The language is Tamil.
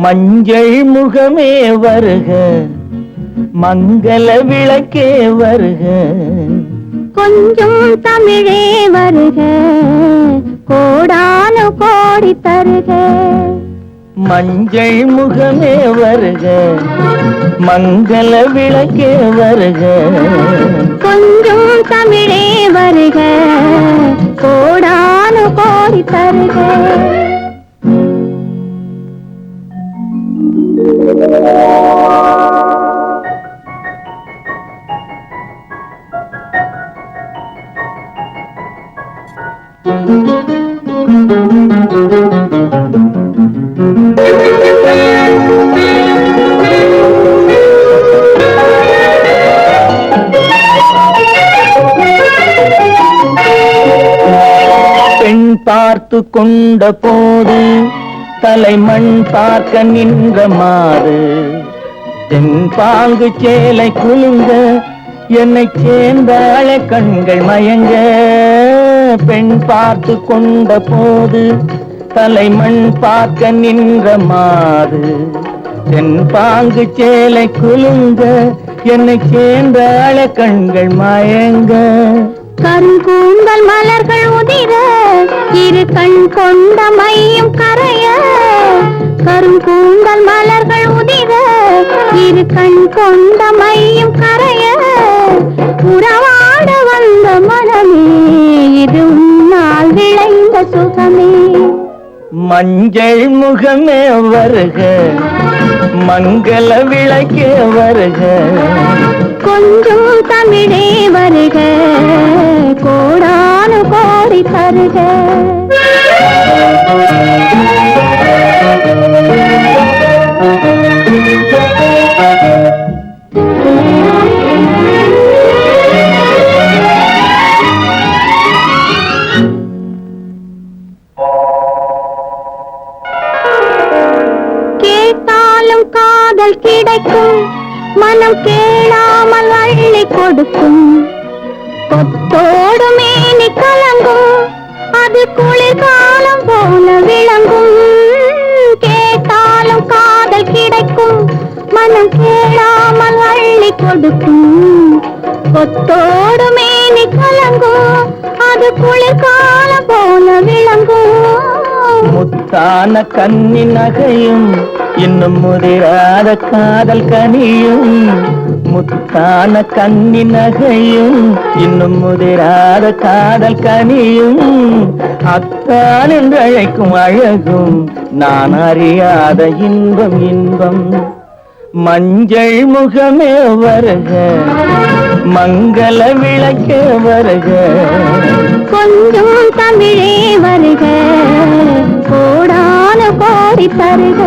மஞ்சள் முகமே வருக, மங்கள விளக்கே வருக, கொஞ்சம் தமிழே வருக, கோடானு கோடி தருக. மஞ்சள் முகமே வருக, மங்கள விளக்கே வருக, கொஞ்சம் தமிழே வருக, கோடானு கோடி தருக. பெண் பார்த்து கொண்ட போது தலைமண் பார்க்க நின்ற மாறு, தென்பாங்கு சேலை குலுங்க என்னை சேர்ந்தாள கண்கள் மயங்க. பெண் பார்த்து கொண்ட போது தலைமண் பார்க்க நின்ற மாறு, தென்பாங்கு சேலை குலுங்க என்னை சேர்ந்தாள கண்கள் மயங்க. கருங்கூந்தல் மலர்கள் உதிர இரு கண் கொண்ட மையும் கரைய, கருங்கூந்தல் மலர்கள் உதிர இரு கண் கொண்ட மையும் கரைய, உறவாட வந்த மனமே இது உன்னால் விளைந்த சுகமே. மஞ்சள் முகமே வருக, மங்கள விளக்கே வருக, கொஞ்சம் தமிழே வருக, கோடானு கோடி தருக. கேட்டாலும் காதல் கிடைக்கும், மனம் கேளாமல் அள்ளி கொடுக்கும், கொத்தோடு மேனி கலங்கும், அது குளிர்காலம் போல விளங்கும். கேட்டாலும் காதல் கிடைக்கும், மனம் கேளாமல் அள்ளி கொடுக்கும், கொத்தோடு மேனி கலங்கும், அது குளிர்காலம் போல விளங்கும். முத்தான கன்னி நகையும் இன்னும் முதிராத காதல் கனியும், முத்தான கன்னி நகையும் இன்னும் முதிராத காதல் கனியும், அத்தான் என்று அழைக்கும் அழகும் நான் அறியாத இன்பம் இன்பம். மஞ்சள் முகமே வருக, மங்கள விளக்கே வருக, கொஞ்சம் தமிழே வருக, கோடானு கோடி தருக.